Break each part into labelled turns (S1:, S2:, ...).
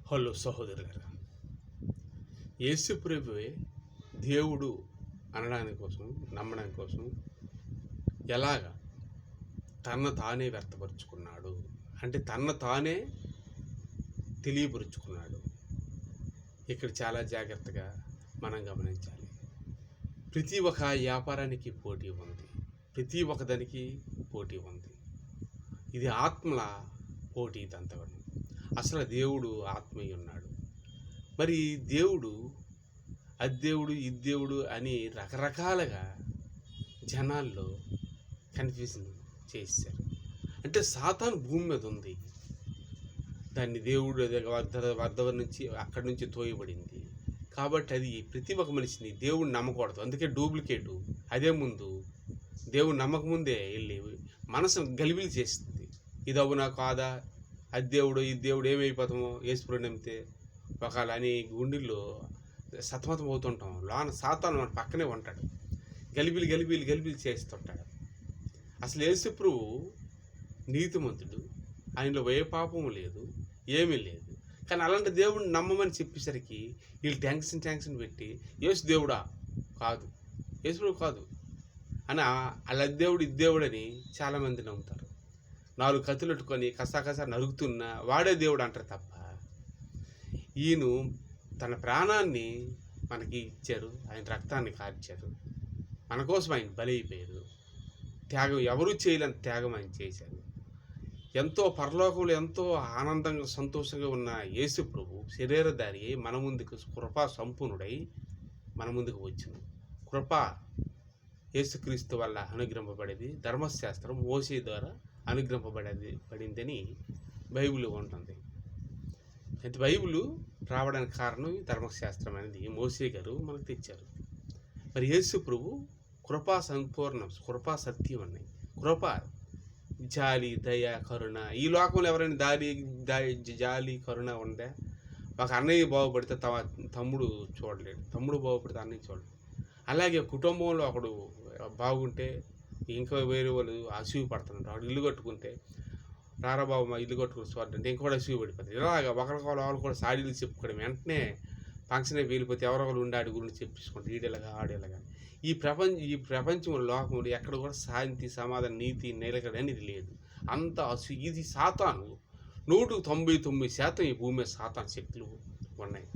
S1: Hello సహోదరులారా, యేసు ప్రభువే దేవుడు అనడానికి కోసం, నమ్మడానికి కోసం ఎలాగ తన తానే వ్యక్తపరుచుకున్నాడు అంటే తన తానే తెలియపరుచుకున్నాడు. ఇక్కడ చాలా జాగ్రత్తగా మనం గమనించాలి. ప్రతి ఒక్క వ్యాపారానికి పోటీ ఉంది, ప్రతి ఒక్కదానికి పోటీ ఉంది. ఇది ఆత్మల పోటీ. ఇదంతవరకు అసలు దేవుడు ఆత్మయ్య ఉన్నాడు. మరి దేవుడు అద్దెవుడు ఇద్దేవుడు అని రకరకాలుగా జనాల్లో కన్ఫ్యూజన్ చేశారు. అంటే సాతాను భూమి మీద ఉంది, దాన్ని దేవుడు వద్ద నుంచి అక్కడి నుంచి తోయబడింది. కాబట్టి అది ప్రతి ఒక్క మనిషిని దేవుడు నమ్మకూడదు. అందుకే డూప్లికేటు అదే ముందు దేవుడు నమ్మకముందే వెళ్ళి మనసును గలిబిలి చేస్తుంది. ఇది అవునా కాదా, అది దేవుడు ఈ దేవుడు ఏమైపోతామో యేసుప్రభుని నమ్మితే ఒకవేళ అని గుండెల్లో సతమతం అవుతుంటాం. లోన సాతాను మన పక్కనే ఉంటాడు, గలిబిలి చేస్తుంటాడు. అసలు యేసుప్రభు నీతిమంతుడు, ఆయనలో ఏ పాపము లేదు, ఏమీ లేదు. కానీ అలాంటి దేవుడిని నమ్మమని చెప్పేసరికి వీళ్ళు ట్యాంక్షన్ పెట్టి యేసు దేవుడా కాదు, యేసుప్రభు కాదు అని అలా దేవుడు ఇద్దేవుడు అని చాలామంది నమ్ముతారు. 4 కత్తులు పెట్టుకొని కసా నరుగుతున్నా వాడే దేవుడు అంటారు తప్ప, ఈయన తన ప్రాణాన్ని మనకి ఇచ్చారు, ఆయన రక్తాన్ని కార్చారు, మన కోసం ఆయన బలైపోయారు. త్యాగం ఎవరూ చేయలేని త్యాగం ఆయన చేశారు. ఎంతో పరలోకంలో ఎంతో ఆనందంగా సంతోషంగా ఉన్న యేసు ప్రభు శరీరధారి మన ముందుకు కృపా సంపూర్ణుడై మన ముందుకు వచ్చింది. కృప యేసుక్రీస్తు వల్ల అనుగ్రహింపబడేది, ధర్మశాస్త్రం మోసే ద్వారా పడిందని బైబిల్ ఉంటుంది. అయితే బైబిల్ రావడానికి కారణం ఈ ధర్మశాస్త్రం అనేది మోసే గారు మనకు తెచ్చారు. మరి యేసు ప్రభు కృపా సంపూర్ణం, కృపా సత్యం అన్నాయి. కృప, జాలి, దయ, కరుణ. ఈ లోకంలో ఎవరైనా జాలి కరుణ ఉందా? ఒక అన్నయ్య బాగుపడితే తమ్ముడు చూడలేడు, తమ్ముడు బాగుపడితే అన్నయ్య చూడలేడు. అలాగే కుటుంబంలో ఒకడు బాగుంటే ఇంకా వేరే వాళ్ళు అసూయ పడుతుంటారు. వాడు ఇల్లు కట్టుకుంటే రారా బాబు మా ఇల్లు కట్టుకుని చూడండి ఇంకోటి అసూయ పడిపోతుంది. ఇలాగ ఒకరికొకరు వాళ్ళు కూడా సాడీలు చెప్పుకోవడం, వెంటనే ఫంక్షన్ వెళ్ళిపోతే ఎవరొకరు ఉండి ఆడి గురించి చెప్పించుకుంటారు, ఈడేలాగా ఆడేలాగా. ఈ ప్రపంచంలో లోకంలో ఎక్కడ కూడా శాంతి, సమాధానం, నీతి, నిలకడ అనేది లేదు. అంత అసూయ. ఇది సాతాను 199% ఈ భూమి మీద సాతాను శక్తులు ఉన్నాయి.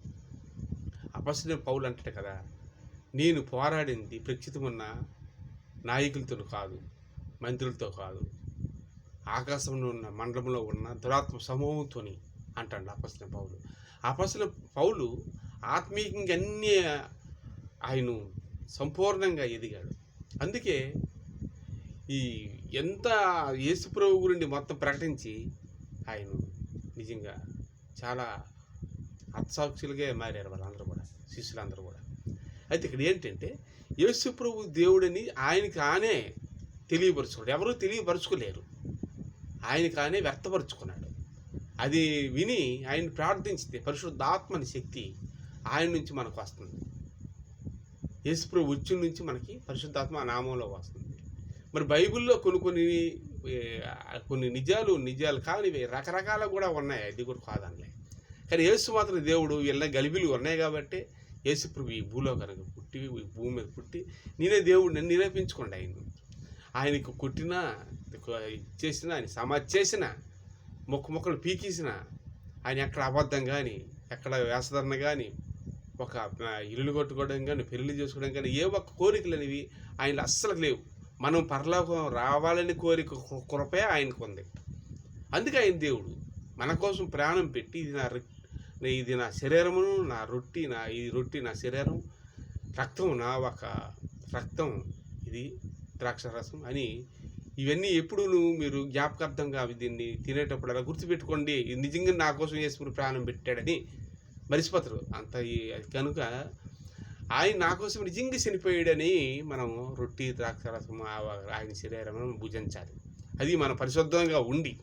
S1: అపొస్తలుడైన పౌలు అంటాడు కదా, నేను పోరాడింది ప్రస్తుతమున్న నాయకులతో కాదు, మంత్రులతో కాదు, ఆకాశంలో ఉన్న మండలంలో ఉన్న దురాత్మ సమూహంతో అంటాడు అపొస్తలుడైన పౌలు. అపొస్తలుడైన పౌలు ఆత్మీయంగా అన్నీ ఆయన సంపూర్ణంగా ఎదిగాడు. అందుకే ఈ ఎంత యేసుప్రభు గురించి మొత్తం ప్రకటించి ఆయన నిజంగా చాలా హతసాక్షులుగా మారారు వాళ్ళందరూ కూడా, శిష్యులందరూ కూడా. అయితే ఇక్కడ ఏంటంటే యేసుప్రభు దేవుడని ఆయనకి ఆనే తెలియపరుచుకున్నాడు. ఎవరూ తెలియపరుచుకోలేరు, ఆయనకి ఆనే వ్యక్తపరుచుకున్నాడు. అది విని ఆయన ప్రార్థించితే పరిశుద్ధాత్మని శక్తి ఆయన నుంచి మనకు వస్తుంది. యేసుప్రభు ఉచ్చు నుంచి మనకి పరిశుద్ధాత్మ నామంలో వస్తుంది. మరి బైబిల్లో కొన్ని నిజాలు కానివి రకరకాల కూడా ఉన్నాయి, అది కూడా కాదనలే. కానీ యేసు మాత్రం దేవుడు వీళ్ళ గలిబిలు ఉన్నాయి కాబట్టి యేసుప్రభు ఈ భూలోకానికి పుట్టి, ఈ భూమి మీద పుట్టి నేనే దేవుడిని నిరూపించుకోండి. ఆయనకు కొట్టినా చేసినా, ఆయన సమాధి చేసిన, మొక్కలు పీకేసిన, ఆయన ఎక్కడ అబద్ధం కానీ, ఎక్కడ వేసధరణ కానీ, ఒక ఇల్లు కట్టుకోవడం కానీ, పెళ్లి చేసుకోవడం కానీ, ఏ ఒక్క కోరికలు అనేవి ఆయన అస్సలు లేవు. మనం పరలోకం రావాలని కోరిక కృపే ఆయనకు ఉంది. అందుకే ఆయన దేవుడు మన కోసం ప్రాణం పెట్టి ఇది నా శరీరమును, ఈ రొట్టి నా శరీరం, రక్తం నా ఒక రక్తం, ఇది ద్రాక్షరసం అని ఇవన్నీ ఎప్పుడు మీరు జ్ఞాపకార్థంగా దీన్ని తినేటప్పుడు అలా గుర్తుపెట్టుకోండి. ఇది నిజంగా నా కోసం యేసు ప్రాణం పెట్టాడని మరిచిపోతారు అంత. కనుక ఆయన నా కోసం నిజంగా చనిపోయాడని మనం రొట్టి, ద్రాక్షరసం, ఆయన శరీరం భుజించాలి. అది మన పరిశుద్ధంగా ఉండి.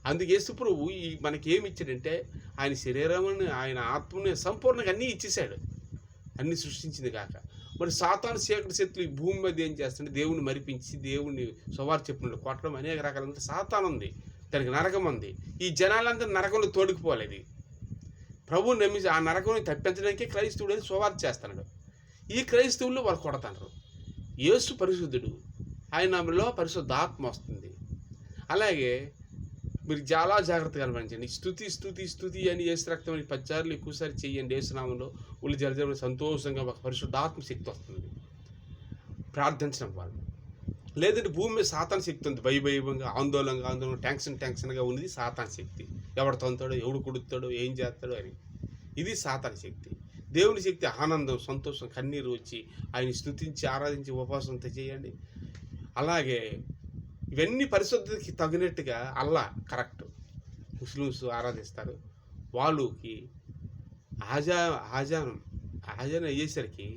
S1: అందుకే యేసుప్రభు మనకి ఏమి ఇచ్చాడంటే ఆయన శరీరాన్ని, ఆయన ఆత్మని సంపూర్ణంగా అన్నీ ఇచ్చేశాడు, అన్నీ సృష్టించింది కాక. మరి సాతాను చీకటి శక్తులు ఈ భూమి మీద ఏం చేస్తుంటే దేవుణ్ణి మరిపించి, దేవుణ్ణి సువార్త చెప్పినట్టు కొట్టడం అనేక రకాలంటే సాతాను ఉంది, దానికి నరకం ఉంది. ఈ జనాలందరూ నరకంలో తోడుకుపోలేదు. ప్రభువుని నమ్మి ఆ నరకం తప్పించడానికి క్రైస్తవుడు అని సువార్త చేస్తున్నాడు. ఈ క్రైస్తవులు వాళ్ళు కొడతారు. యేసు పరిశుద్ధుడు, ఆయనలో పరిశుద్ధాత్మ వస్తుంది. అలాగే మీరు చాలా జాగ్రత్తగా అనిపించండి. స్తుతి అని యేసు రక్తం అని 10 సార్లు ఎక్కువసారి చెయ్యండి. యేసునామంలో ఉల్లి జలజల సంతోషంగా ఒక పరిశుద్ధాత్మ శక్తి వస్తుంది ప్రార్థించడం వల్ల. లేదంటే భూమి మీద సాతాను శక్తి ఉంది. భయభయంగా ఆందోళనగా టెన్షన్గా ఉన్నది సాతాను శక్తి. ఎవడు తొంతాడో, ఎవడు కొడుతాడో, ఏం చేస్తాడో అని. ఇది సాతాను శక్తి. దేవుని శక్తి ఆనందం, సంతోషం, కన్నీరు వచ్చి ఆయన స్తుతించి ఆరాధించి ఉపవాసంతో చేయండి. అలాగే ఇవన్నీ పరిశుద్ధతకి తగినట్టుగా కరెక్ట్ ముస్లిమ్స్ ఆరాధిస్తారు. వాళ్ళకి ఆజాన్ అయ్యేసరికి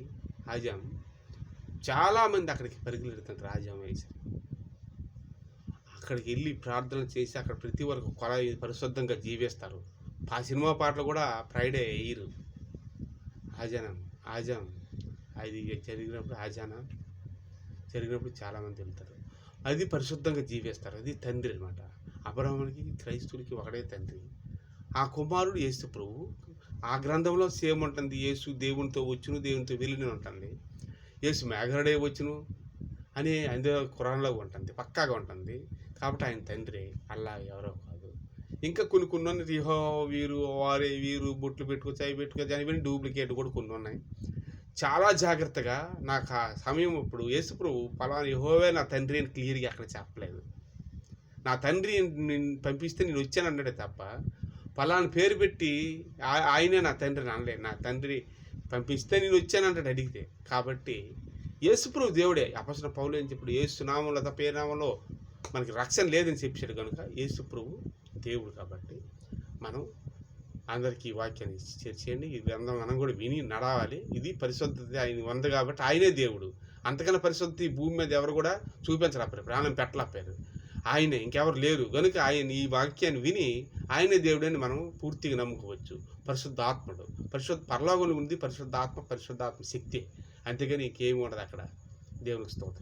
S1: చాలామంది అక్కడికి పరిగెడుతుంటారు. ఆజాం అయ్యేసరికి అక్కడికి వెళ్ళి ప్రార్థన చేసి అక్కడ ప్రతి వరకు పరిశుద్ధంగా జీవిస్తారు. ఆ సినిమా పాటలు కూడా ఫ్రైడే వేయరు. ఆజాం అది జరిగినప్పుడు చాలామంది వెళ్తారు. అది పరిశుద్ధంగా జీవిస్తారు. అది తండ్రి అనమాట. అబ్రహామునికి క్రైస్తవులకి ఒకడే తండ్రి. ఆ కుమారుడు యేసు ప్రభు. ఆ గ్రంథంలో సేమ్ ఉంటుంది. యేసు దేవునితో వచ్చును, దేవునితో వెళ్ళిన ఉంటుంది. యేసు మేఘరుడే వచ్చును అని అందులో ఖురాన్లో ఉంటుంది, పక్కాగా ఉంటుంది. కాబట్టి ఆయన తండ్రి, ఎవరో కాదు. ఇంకా కొన్ని రిహో వీరు బొట్లు పెట్టుకోవచ్చు, అవి పెట్టుకోవచ్చు అని ఇవన్నీ డూప్లికేట్ కూడా కొన్ని ఉన్నాయి. చాలా జాగ్రత్తగా నాకు ఆ సమయం ఇప్పుడు యేసు ప్రభు పలానా యెహోవా నా తండ్రి అని క్లియర్గా అక్కడ చెప్పలేదు. నా తండ్రి పంపిస్తే నేను వచ్చాను అన్నాడే తప్ప పలానా పేరు పెట్టి ఆయనే నా తండ్రి అనలేదు. నా తండ్రి పంపిస్తే నేను వచ్చానంటాడు అడిగితే. కాబట్టి యేసు ప్రభు దేవుడే. అపొస్తలుడైన పౌలు అని చెప్పాడు, యేసు నామంలో తప్ప ఏ నామంలో మనకి రక్షణ లేదని చెప్పాడు. కనుక యేసు ప్రభు దేవుడు. కాబట్టి మనం అందరికీ ఈ వాక్యాన్ని చేర్చేయండి. ఈ గ్రంథం మనం కూడా విని నడవాలి. ఇది పరిశుద్ధత ఆయన ఉంది కాబట్టి ఆయనే దేవుడు. అంతకన్నా పరిశుద్ధత ఈ భూమి మీద ఎవరు కూడా చూపించలేపారు, ప్రాణం పెట్టలేపారు. ఆయనే, ఇంకెవరు లేరు. కనుక ఆయన ఈ వాక్యాన్ని విని ఆయనే దేవుడని మనం పూర్తిగా నమ్ముకోవచ్చు. పరిశుద్ధాత్ముడు, పరలోకంలో ఉంది పరిశుద్ధాత్మ శక్తి. అంతేగాని ఇంకేమి ఉండదు అక్కడ. దేవునికి స్తోత్రం.